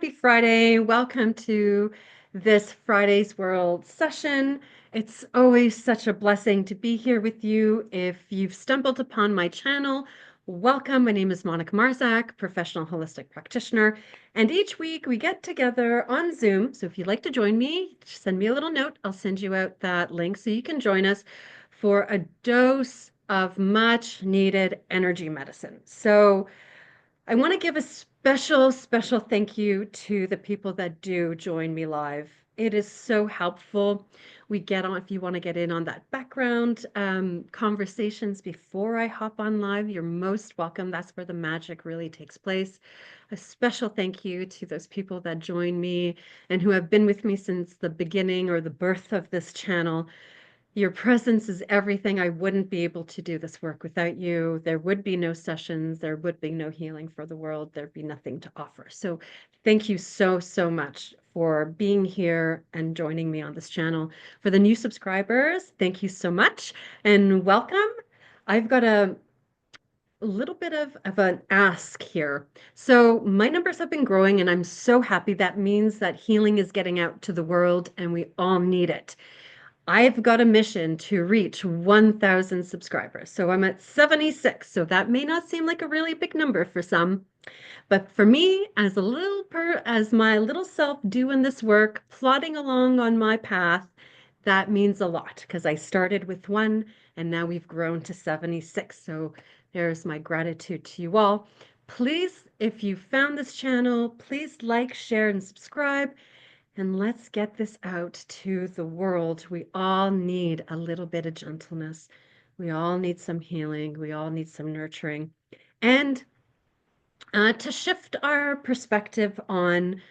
Happy Friday. Welcome to this Friday's World session. It's always such a blessing to be here with you. If you've stumbled upon my channel, welcome. My name is Monica Marzak, professional holistic practitioner. And each week we get together on Zoom. So if you'd like to join me, send me a little note. I'll send you out that link so you can join us for a dose of much needed energy medicine. So I want to give a special thank you to the people that do join me live. It is so helpful. We get on, if you want to get in on that background conversations before I hop on live, you're most welcome. That's where the magic really takes place. A special thank you to those people that join me and who have been with me since the beginning or the birth of this channel. Your presence is everything. I wouldn't be able to do this work without you. There would be no sessions. There would be no healing for the world. There'd be nothing to offer. So thank you so much for being here and joining me on this channel. For the new subscribers, thank you so much and welcome. I've got a little bit of an ask here. So my numbers have been growing and I'm so happy. That means that healing is getting out to the world and we all need it. I've got a mission to reach 1,000 subscribers. So I'm at 76. So that may not seem like a really big number for some, but for me, as my little self doing this work, plodding along on my path, that means a lot because I started with one and now we've grown to 76. So there's my gratitude to you all. Please, if you found this channel, please like, share, and subscribe. And let's get this out to the world. We all need a little bit of gentleness. We all need some healing. We all need some nurturing. And to shift our perspective on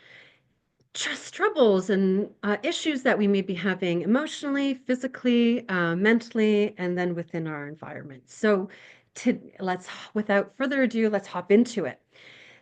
just troubles and issues that we may be having emotionally, physically, mentally, and then within our environment. So without further ado, let's hop into it.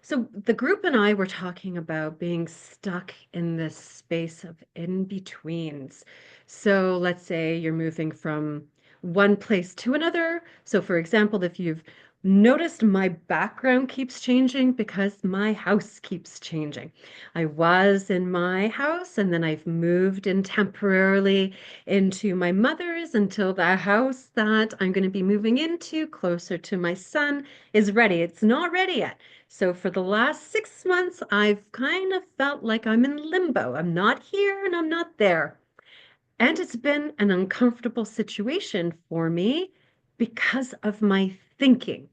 So the group and I were talking about being stuck in this space of in-betweens. So let's say you're moving from one place to another. So for example, if you've noticed my background keeps changing because my house keeps changing. I was in my house and then I've moved in temporarily into my mother's until the house that I'm going to be moving into closer to my son is ready. It's not ready yet. So for the last 6 months, I've kind of felt like I'm in limbo. I'm not here and I'm not there. And it's been an uncomfortable situation for me because of my thinking.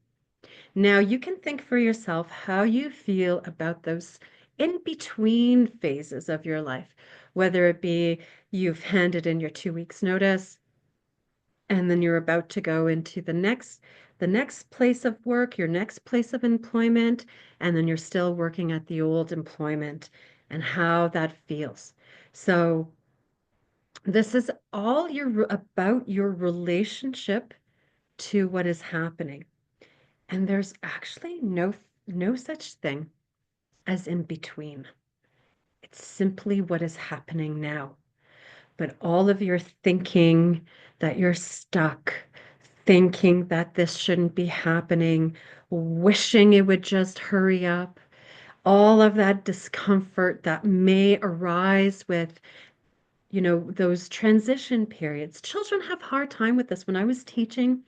Now, you can think for yourself how you feel about those in between phases of your life, whether it be you've handed in your 2 weeks notice, and then you're about to go into the next place of work, your next place of employment, and then you're still working at the old employment and how that feels. So this is all about your relationship to what is happening. And there's actually no such thing as in between. It's simply what is happening now. But all of your thinking that you're stuck, thinking that this shouldn't be happening, wishing it would just hurry up, all of that discomfort that may arise with, those transition periods. Children have hard time with this. When I was teaching,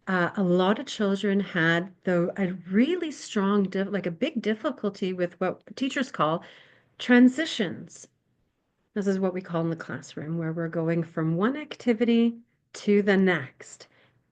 a lot of children had a really strong, like a big difficulty with what teachers call transitions. This is what we call in the classroom, where we're going from one activity to the next.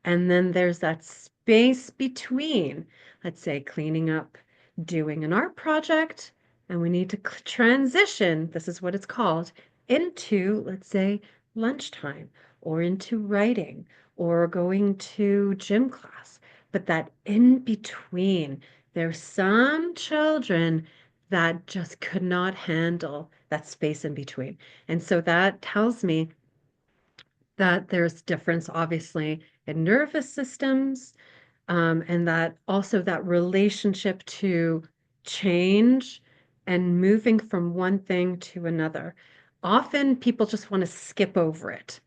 And then there's that space between, let's say, cleaning up, doing an art project, and we need to transition, this is what it's called, into, let's say, lunchtime, or into writing, or going to gym class. But that in between, there's some children that just could not handle that space in between. And so that tells me that there's difference, obviously, in nervous systems, and that also that relationship to change and moving from one thing to another. Often people just want to skip over it.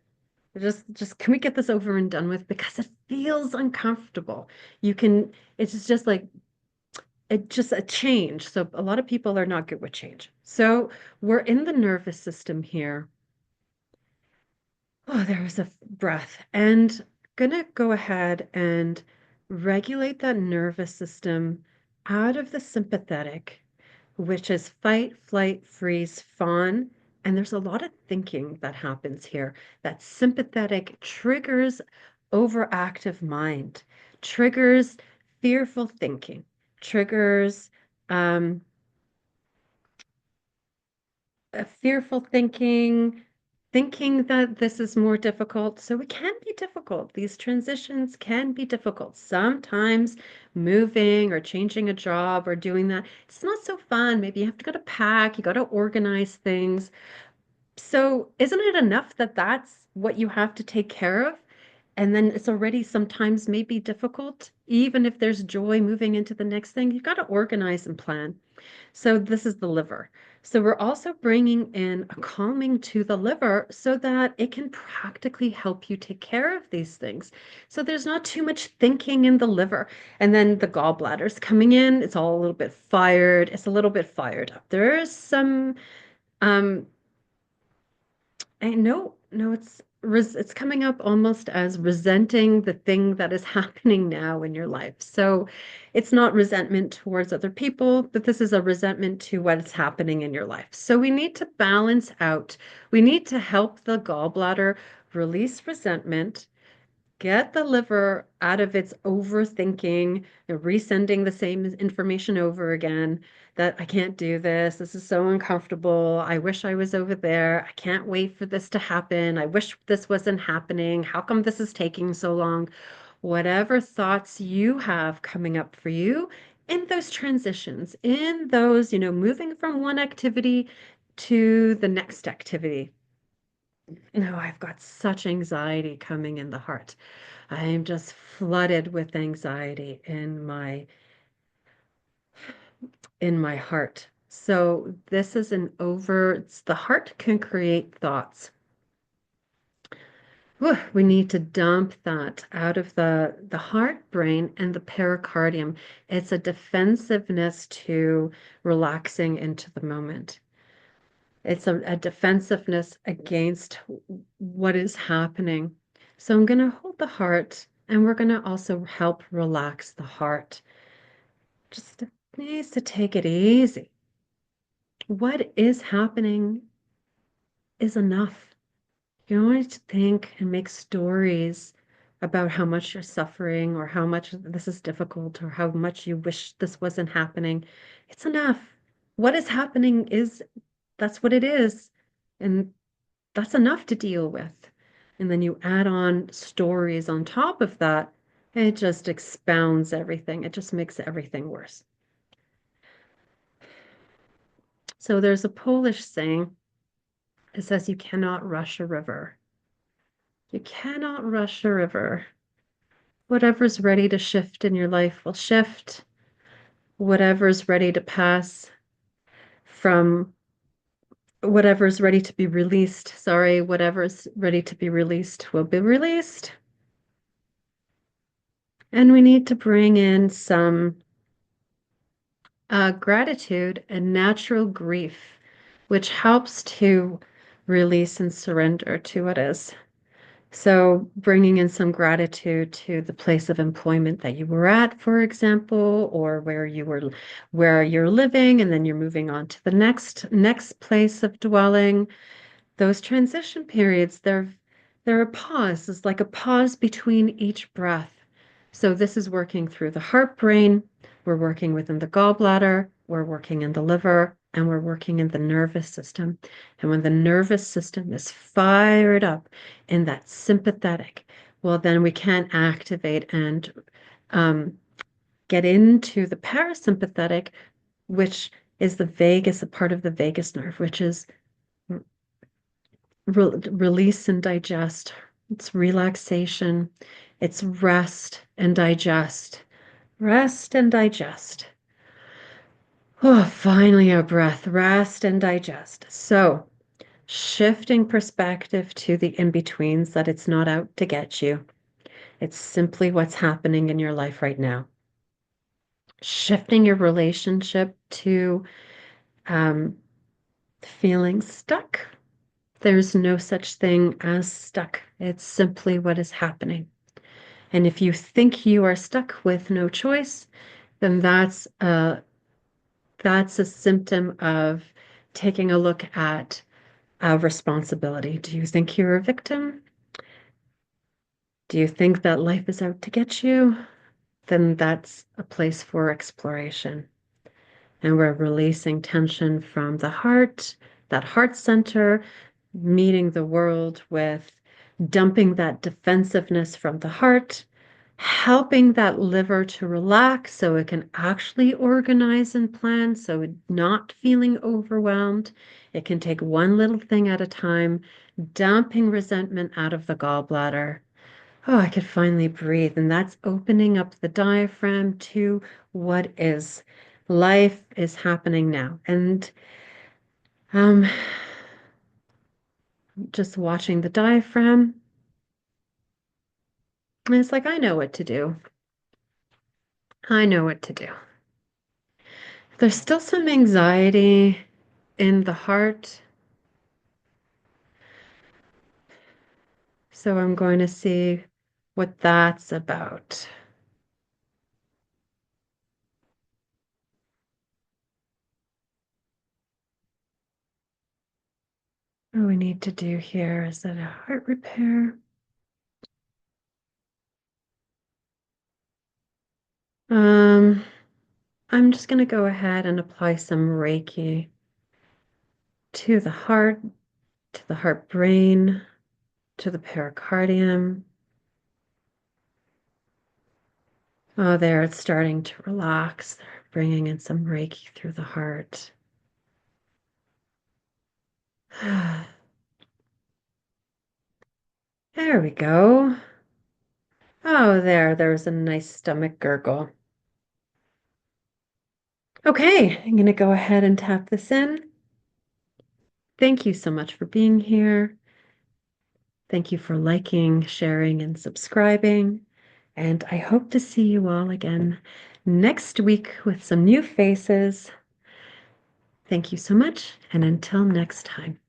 Just can we get this over and done with because it feels uncomfortable. You can, it's just like just a change. So a lot of people are not good with change. So we're in the nervous system here. Oh, there was a breath. And gonna go ahead and regulate that nervous system out of the sympathetic, which is fight, flight, freeze, fawn. And there's a lot of thinking that happens here. That sympathetic triggers overactive mind, triggers fearful thinking, triggers um, fearful thinking, thinking that this is more difficult. So it can be difficult. These transitions can be difficult. Sometimes moving or changing a job or doing that, it's not so fun. Maybe you have to go to pack, you got to organize things. So isn't it enough that that's what you have to take care of? And then it's already sometimes maybe difficult, even if there's joy moving into the next thing, you've got to organize and plan. So this is the liver. So we're also bringing in a calming to the liver so that it can practically help you take care of these things. So there's not too much thinking in the liver. And then the gallbladder's coming in. It's all a little bit fired. It's a little bit fired up. There is some um I no, it's coming up almost as resenting the thing that is happening now in your life. So it's not resentment towards other people, but this is a resentment to what's happening in your life. So we need to balance out. We need to help the gallbladder release resentment, get the liver out of its overthinking and resending the same information over again that I can't do this. This is so uncomfortable. I wish I was over there. I can't wait for this to happen. I wish this wasn't happening. How come this is taking so long? Whatever thoughts you have coming up for you in those transitions, in those, moving from one activity to the next activity. No, I've got such anxiety coming in the heart. I am just flooded with anxiety in my heart. So this is the heart can create thoughts. Whew, we need to dump that out of the heart, brain, and the pericardium. It's a defensiveness to relaxing into the moment. It's a defensiveness against what is happening. So I'm going to hold the heart and we're going to also help relax the heart. Just needs to take it easy. What is happening is enough. You don't need to think and make stories about how much you're suffering or how much this is difficult or how much you wish this wasn't happening. It's enough. What is happening is that's what it is. And that's enough to deal with. And then you add on stories on top of that, and it just expounds everything. It just makes everything worse. So there's a Polish saying, it says you cannot rush a river. You cannot rush a river. Whatever's ready to shift in your life will shift. Whatever's ready to pass from whatever's ready to be released, sorry, whatever's ready to be released will be released. And we need to bring in some gratitude and natural grief, which helps to release and surrender to what is. So, bringing in some gratitude to the place of employment that you were at, for example, or where you're living, and then you're moving on to the next place of dwelling. Those transition periods, they're a pause. It's like a pause between each breath. So this is working through the heart brain, we're working within the gallbladder, we're working in the liver, and we're working in the nervous system. And when the nervous system is fired up in that sympathetic, well, then we can activate and um, get into the parasympathetic, which is the vagus, a part of the vagus nerve, which is release and digest. It's relaxation. It's rest and digest. Rest and digest. Oh, finally a breath. Rest and digest. So, shifting perspective to the in-betweens that it's not out to get you. It's simply what's happening in your life right now. shifting your relationship to um, feeling stuck. There's no such thing as stuck. It's simply what is happening. And if you think you are stuck with no choice, then that's a symptom of taking a look at responsibility. Do you think you're a victim? Do you think that life is out to get you? Then that's a place for exploration. And we're releasing tension from the heart, that heart center, meeting the world with dumping that defensiveness from the heart, helping that liver to relax so it can actually organize and plan, so it's not feeling overwhelmed. It can take one little thing at a time, dumping resentment out of the gallbladder. Oh, I could finally breathe. And that's opening up the diaphragm to what is. Life is happening now. And um, just watching the diaphragm, and it's like, I know what to do. I know what to do. There's still some anxiety in the heart. So I'm going to see what that's about. What we need to do here is that a heart repair. Um, I'm just going to go ahead and apply some Reiki to the heart, to the heart brain, to the pericardium. Oh, there, it's starting to relax. They're bringing in some Reiki through the heart. There we go. Oh, there's a nice stomach gurgle. Okay, I'm going to go ahead and tap this in. Thank you so much for being here. Thank you for liking, sharing, and subscribing. And I hope to see you all again next week with some new faces. Thank you so much, and until next time.